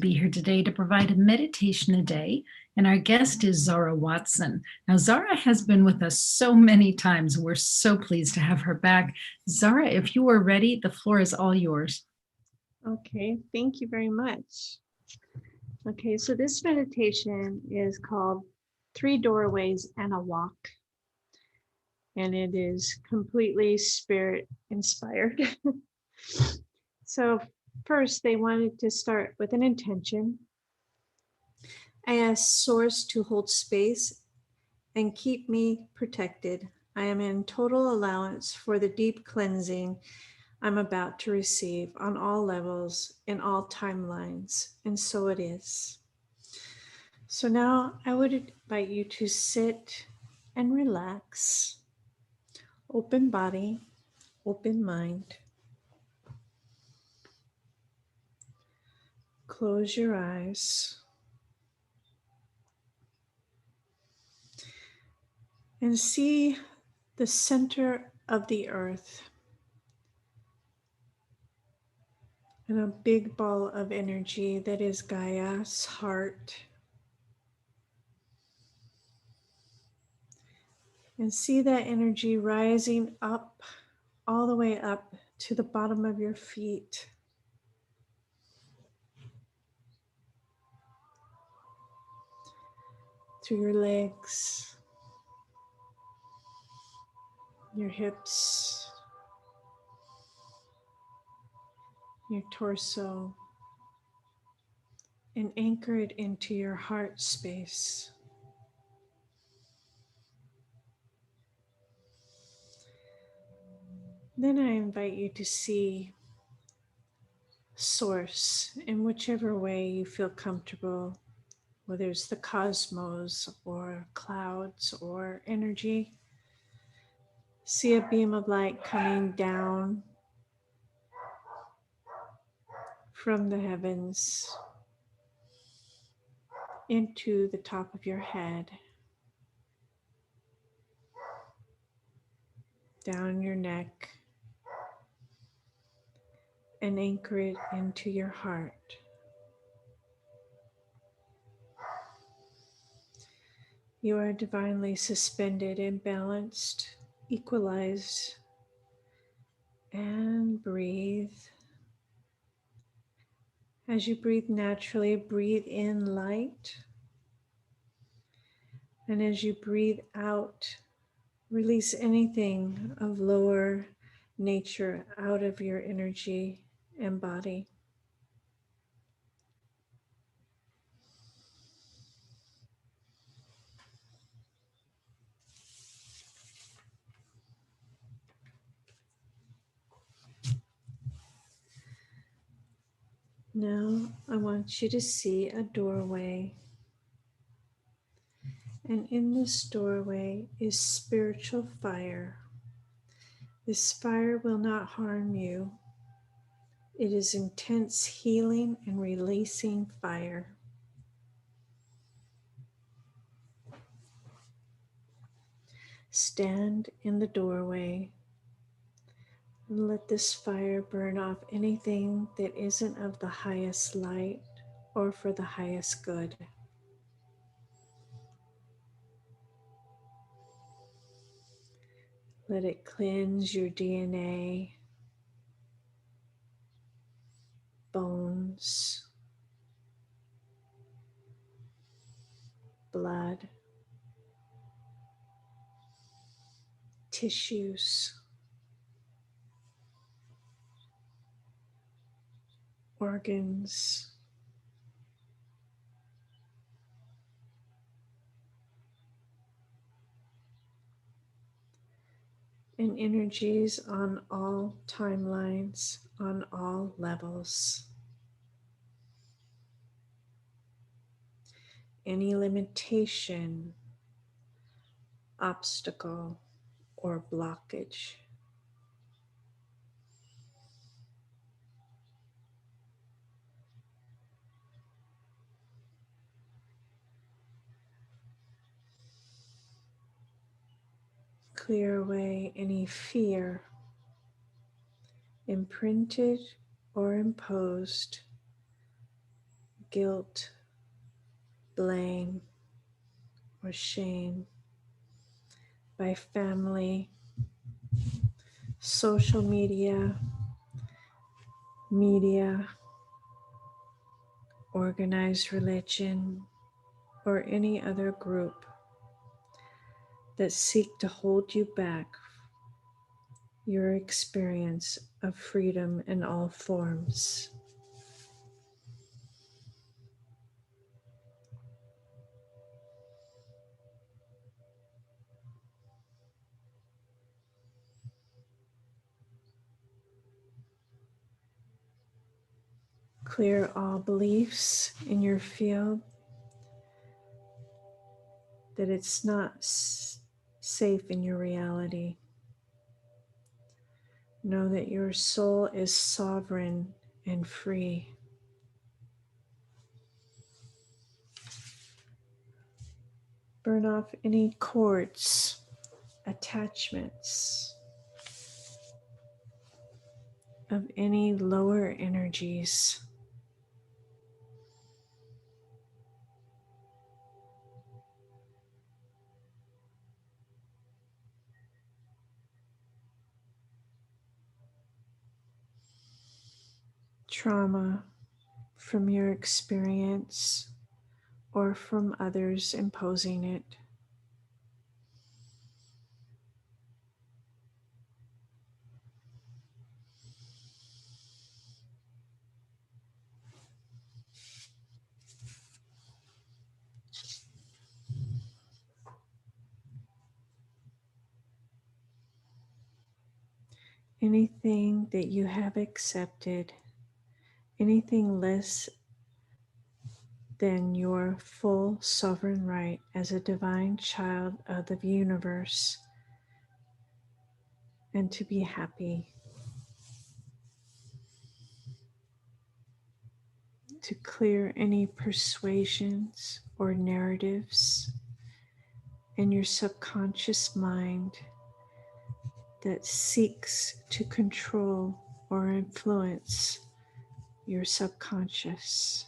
be here today to provide a meditation a day. And our guest is Zara Watson. Now, Zara has been with us so many times. We're so pleased to have her back. Zara, if you are ready, the floor is all yours. Okay, thank you very much. Okay, so this meditation is called 3 Doorways and a Walk, and it is completely spirit inspired. So first, they wanted to start with an intention. I asked Source to hold space and keep me protected. I am in total allowance for the deep cleansing I'm about to receive on all levels, in all timelines, and so it is. So now I would invite you to sit and relax, open body, open mind. Close your eyes and see the center of the earth and a big ball of energy that is Gaia's heart. And see that energy rising up, all the way up to the bottom of your feet. Through your legs, your hips, your torso, and anchor it into your heart space. Then I invite you to see Source in whichever way you feel comfortable, whether it's the cosmos or clouds or energy. See a beam of light coming down from the heavens into the top of your head, down your neck, and anchor it into your heart. You are divinely suspended and balanced, equalized, and breathe. As you breathe naturally, breathe in light. And as you breathe out, release anything of lower nature out of your energy and body. Now I want you to see a doorway. And in this doorway is spiritual fire. This fire will not harm you. It is intense healing and releasing fire. Stand in the doorway and let this fire burn off anything that isn't of the highest light or for the highest good. Let it cleanse your DNA, bones, blood, tissues, organs, and energies on all timelines, on all levels. Any limitation, obstacle, or blockage. Clear away any fear, imprinted or imposed, guilt, blame, or shame by family, social media, organized religion, or any other group that seek to hold you back your experience of freedom in all forms. Clear all beliefs in your field that it's not safe in your reality. Know that your soul is sovereign and free. Burn off any cords, attachments of any lower energies. Trauma from your experience or from others imposing it. Anything that you have accepted, anything less than your full sovereign right as a divine child of the universe, and to be happy, to clear any persuasions or narratives in your subconscious mind that seeks to control or influence your subconscious,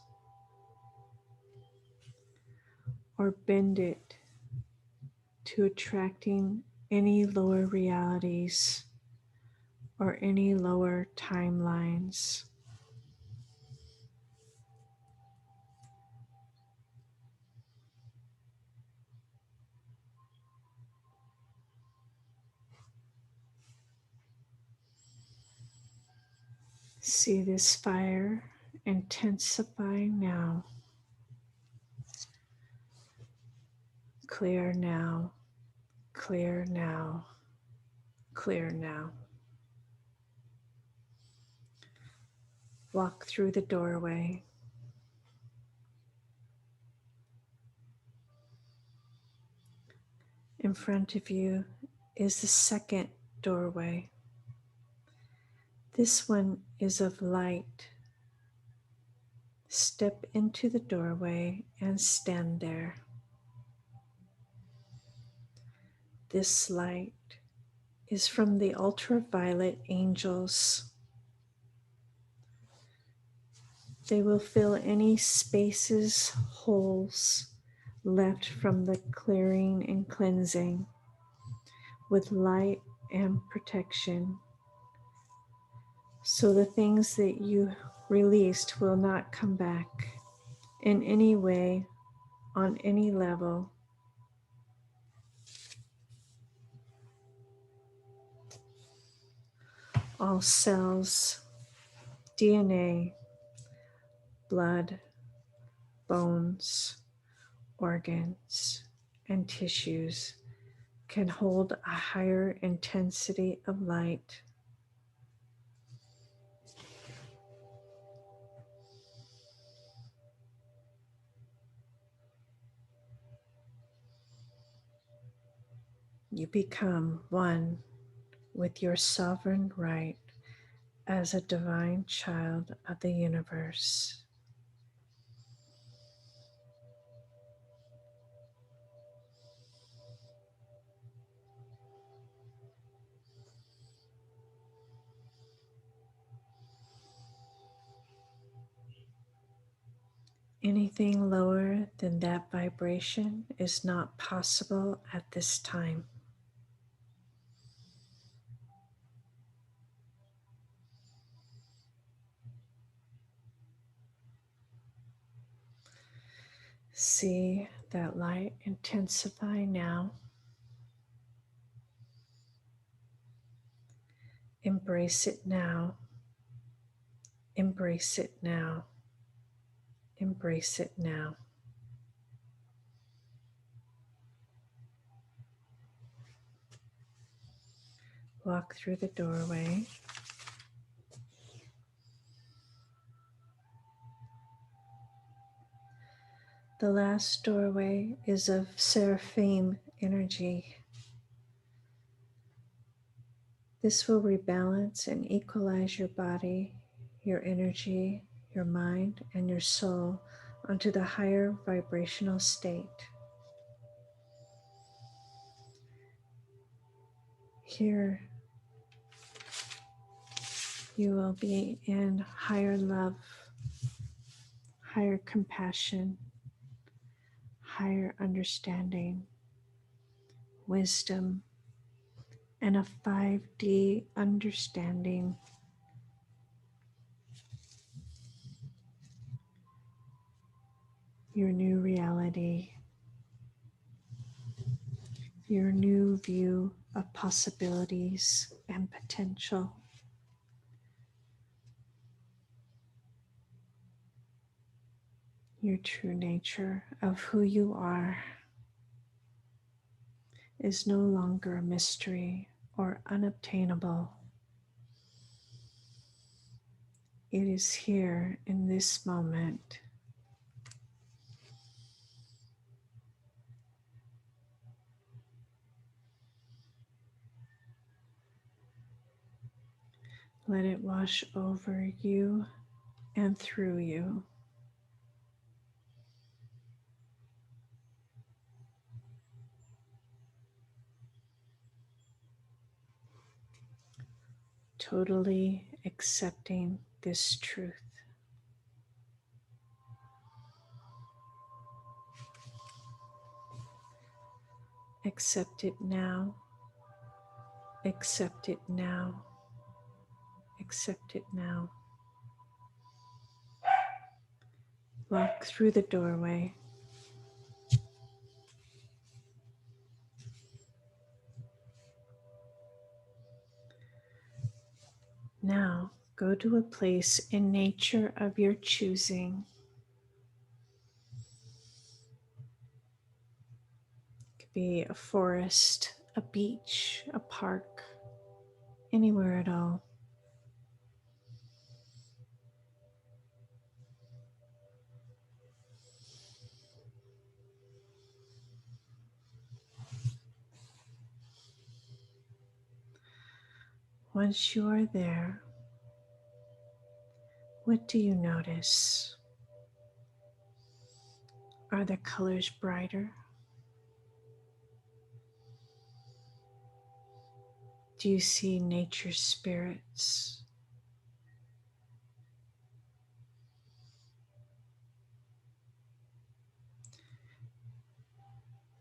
or bend it to attracting any lower realities or any lower timelines. See this fire intensify now. Clear now, clear now, clear now. Walk through the doorway. In front of you is the second doorway. This one is of light. Step into the doorway and stand there. This light is from the ultraviolet angels. They will fill any spaces, holes left from the clearing and cleansing with light and protection. So the things that you released will not come back in any way, on any level. All cells, DNA, blood, bones, organs, and tissues can hold a higher intensity of light. You become one with your sovereign right as a divine child of the universe. Anything lower than that vibration is not possible at this time. See that light intensify now. Embrace it now. Embrace it now. Embrace it now. Walk through the doorway. The last doorway is of seraphim energy. This will rebalance and equalize your body, your energy, your mind, and your soul onto the higher vibrational state. Here, you will be in higher love, higher compassion, higher understanding, wisdom, and a 5D understanding. Your new reality, your new view of possibilities and potential. Your true nature of who you are is no longer a mystery or unobtainable. It is here in this moment. Let it wash over you and through you. Totally accepting this truth. Accept it now. Accept it now. Accept it now. Walk through the doorway. Now go to a place in nature of your choosing. It could be a forest, a beach, a park, anywhere at all. Once you are there, what do you notice? Are the colors brighter? Do you see nature's spirits?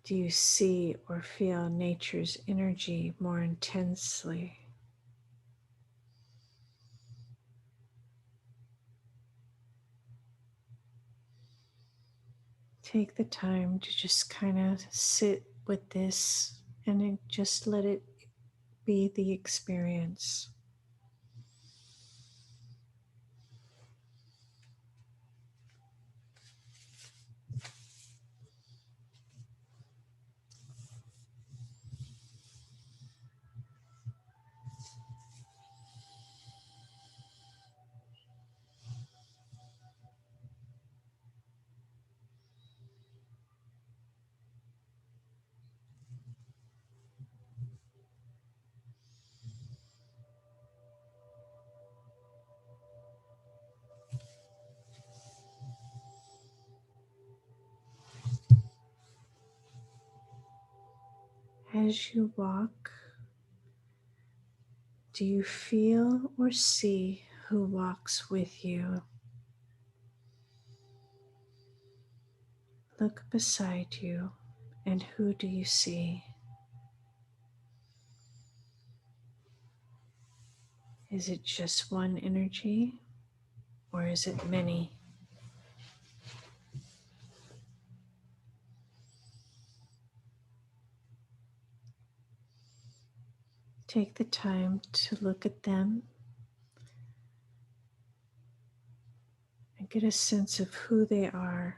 Do you see or feel nature's energy more intensely? Take the time to just kind of sit with this and then just let it be the experience. As you walk, do you feel or see who walks with you? Look beside you, and who do you see? Is it just one energy, or is it many? Take the time to look at them and get a sense of who they are.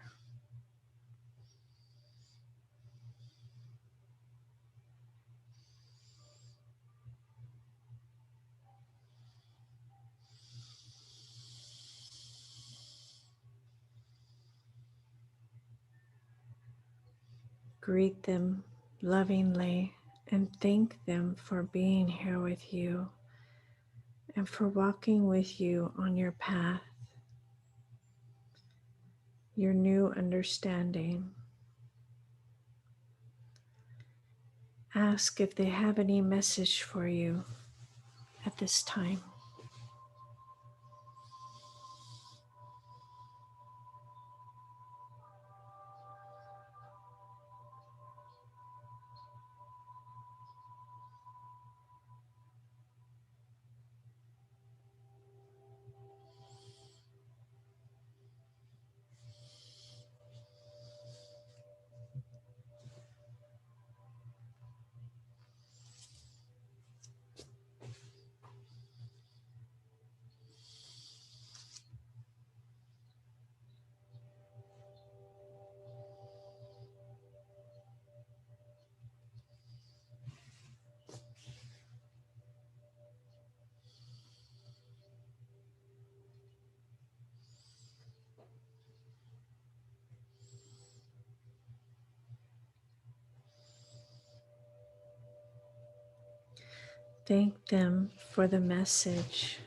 Greet them lovingly and thank them for being here with you and for walking with you on your path, your new understanding. Ask if they have any message for you at this time. Thank them for the message.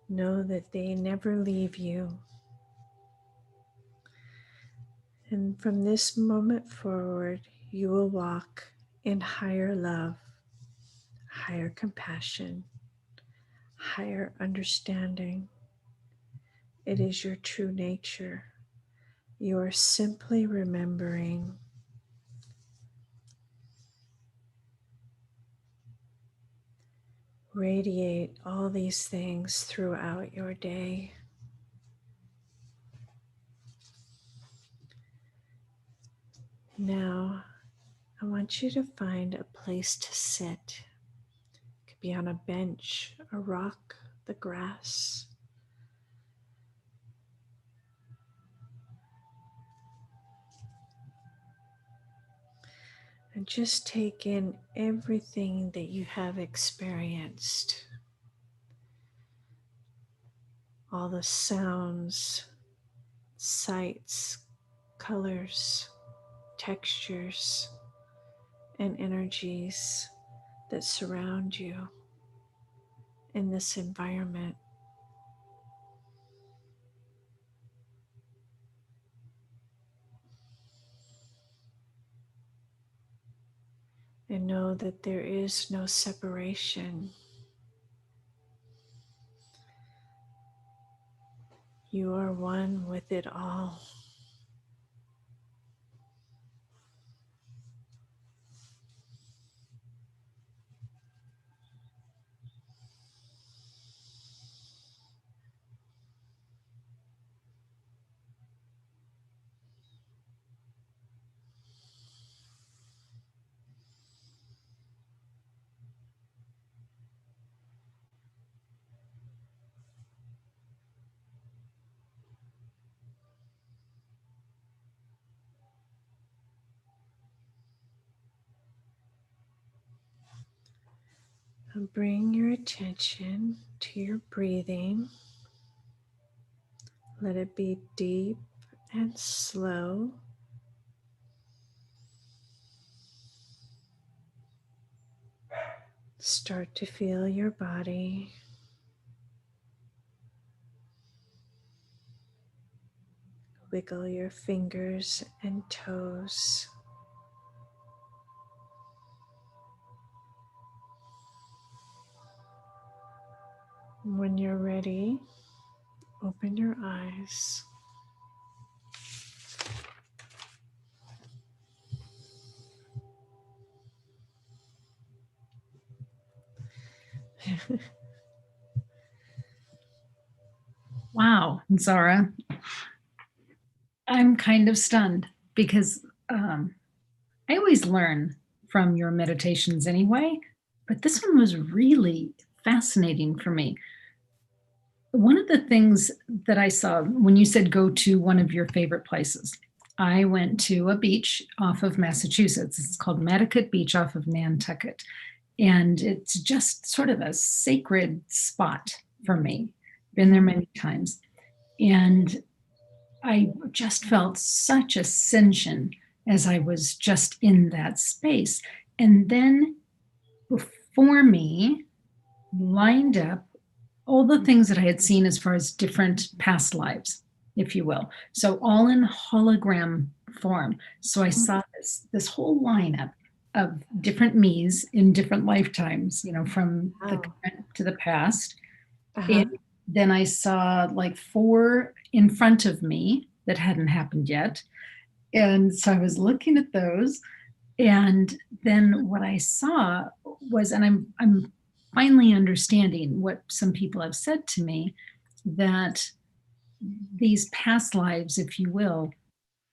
Know that they never leave you. And from this moment forward, you will walk in higher love, higher compassion, higher understanding. It is your true nature. You are simply remembering. Radiate all these things throughout your day. Now, I want you to find a place to sit. It could be on a bench, a rock, the grass. And just take in everything that you have experienced. All the sounds, sights, colors, textures, and energies that surround you in this environment. And know that there is no separation. You are one with it all. And bring your attention to your breathing. Let it be deep and slow. Start to feel your body. Wiggle your fingers and toes. When you're ready, open your eyes. Wow, Zara, I'm kind of stunned because I always learn from your meditations anyway, but this one was really fascinating for me. One of the things that I saw when you said go to one of your favorite places, I went to a beach off of Massachusetts. It's called Matticat Beach off of Nantucket. And it's just sort of a sacred spot for me. Been there many times. And I just felt such ascension as I was just in that space. And then before me, lined up all the things that I had seen as far as different past lives, if you will. So all in hologram form. So I saw this whole lineup of different me's in different lifetimes, from the Wow. current to the past. Uh-huh. And then I saw like four in front of me that hadn't happened yet. And so I was looking at those. And then what I saw was, and I'm finally understanding what some people have said to me, that these past lives, if you will,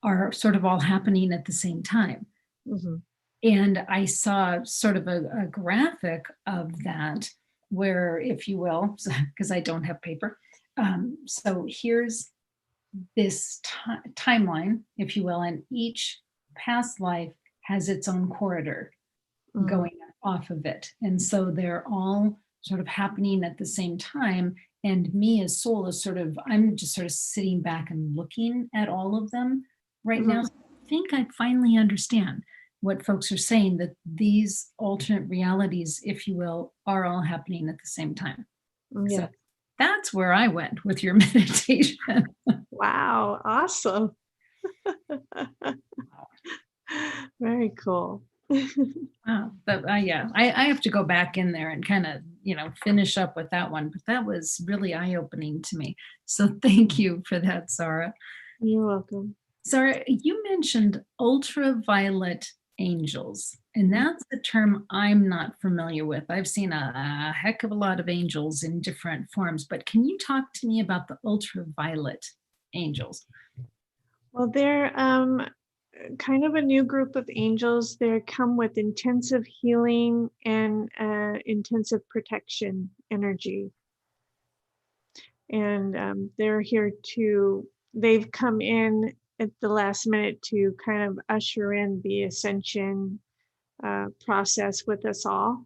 are sort of all happening at the same time. Mhm. And I saw sort of a graphic of that where, if you will, because I don't have paper. So here's this timeline, if you will, and each past life has its own corridor Mm. going off of it. And so they're all sort of happening at the same time. And me as soul is sort of, I'm just sort of sitting back and looking at all of them right now. Mhm. So I think I finally understand what folks are saying, that these alternate realities, if you will, are all happening at the same time. So Yeah. that's where I went with your meditation. Wow. Awesome. Very cool. Wow. But yeah, I have to go back in there and kind of, finish up with that one. But that was really eye opening to me. So thank you for that, Sarah. You're welcome. Sarah, you mentioned ultraviolet angels, and Mm. that's a term I'm not familiar with. I've seen a heck of a lot of angels in different forms, but can you talk to me about the ultraviolet angels? Well, they're kind of a new group of angels. They come with intensive healing and intensive protection energy. And they're here to, they've come in at the last minute to kind of usher in the ascension process with us all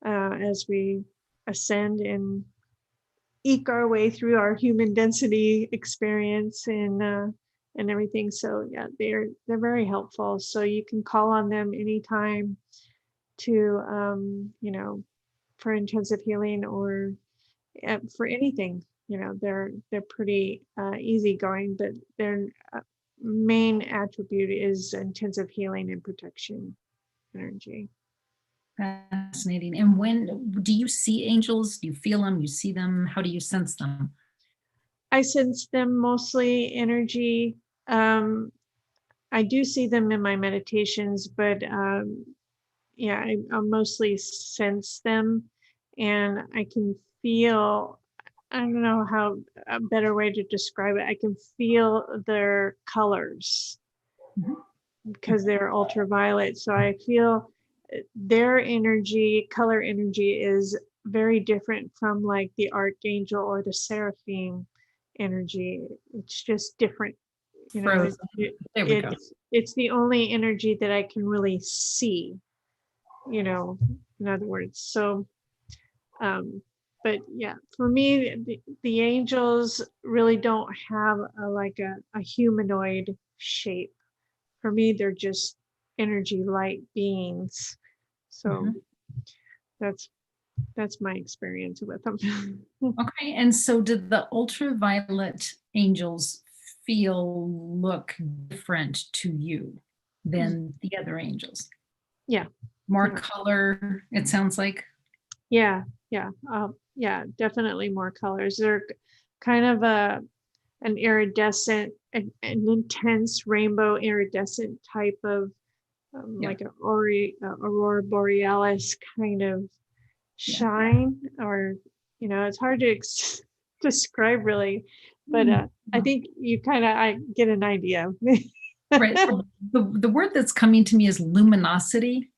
as we ascend and eke our way through our human density experience and everything. So yeah, they're very helpful. So you can call on them anytime to for intensive healing or for anything. They're pretty easygoing, but their main attribute is intensive healing and protection energy. Fascinating. And when do you see angels? Do you feel them? You see them? How do you sense them? I sense them mostly energy. Um, I do see them in my meditations, but yeah, I mostly sense them, and I can feel. I don't know how a better way to describe it. I can feel their colors Mhm. because they're ultraviolet. So I feel their energy, color energy, is very different from like the archangel or the seraphim energy. It's just different. You know, Frozen. There we go. it's the only energy that I can really see. In other words. So, um, but yeah, for me, the angels really don't have a humanoid shape. For me, they're just energy light beings. So Mhm. that's that's my experience with them. Okay. And so did the ultraviolet angels look different to you than the other angels? Yeah, More yeah, color, it sounds like. yeah, yeah. Definitely more colors. They're kind of an iridescent, an intense rainbow iridescent type of Yeah. like aurora borealis kind of shine, or, it's hard to describe really, but I think I get an idea. Right. Well, the word that's coming to me is luminosity.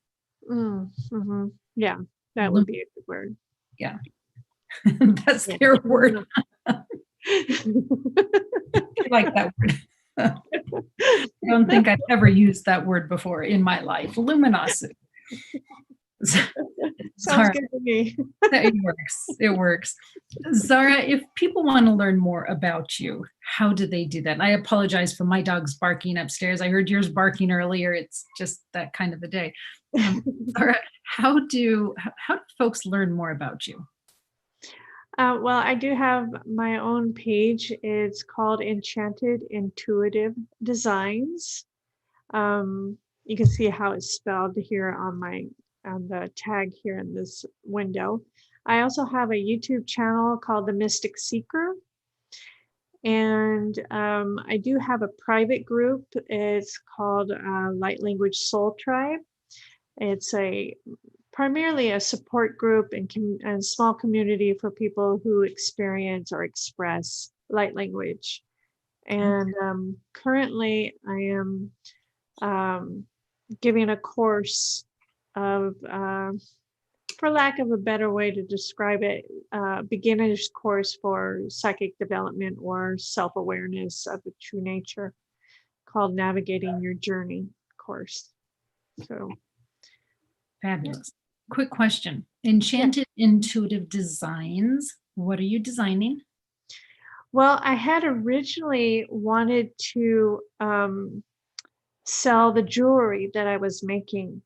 Yeah, that would Lum- be a good word. yeah. That's Yeah. their word. I like that word. I don't think I've ever used that word before in my life. Luminosity. Sounds Zara, good to me. it works. It works. Zara, if people want to learn more about you, how do they do that? And I apologize for my dog's barking upstairs. I heard yours barking earlier. It's just that kind of a day. Zara, how do folks learn more about you? Well, I do have my own page. It's called Enchanted Intuitive Designs. You can see how it's spelled here on the tag here in this window. I also have a YouTube channel called The Mystic Seeker. And I do have a private group. It's called Light Language Soul Tribe. It's primarily a support group and small community for people who experience or express light language. And currently I am giving a course of, for lack of a better way to describe it, beginner's course for psychic development or self-awareness of the true nature, called Navigating Your Journey course. So Fabulous. Quick question. yeah. Enchanted Intuitive Designs. What are you designing? Well, I had originally wanted to sell the jewelry that I was making.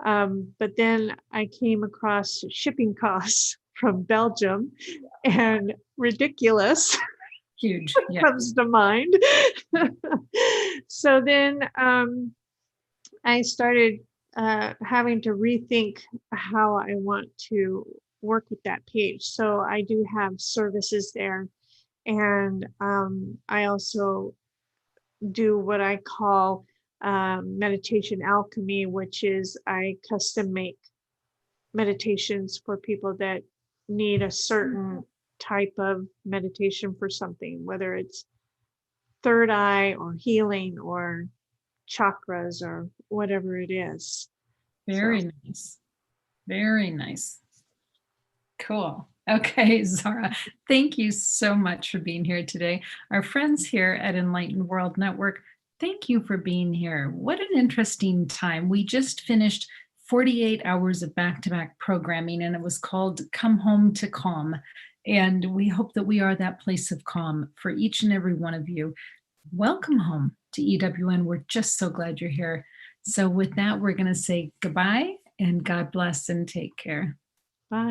But then I came across shipping costs from Belgium, and ridiculous Huge. Yeah. comes to mind. So then I started having to rethink how I want to work with that page. So I do have services there. And I also do what I call meditation alchemy, which is I custom make meditations for people that need a certain type of meditation for something, whether it's third eye or healing or chakras or whatever it is. Very nice. Very nice. Cool. Okay, Zara, thank you so much for being here today. Our friends here at Enlightened World Network, thank you for being here. What an interesting time. We just finished 48 hours of back-to-back programming, and it was called Come Home to Calm. And we hope that we are that place of calm for each and every one of you. Welcome home to EWN. We're just so glad you're here. So with that, we're going to say goodbye and God bless and take care.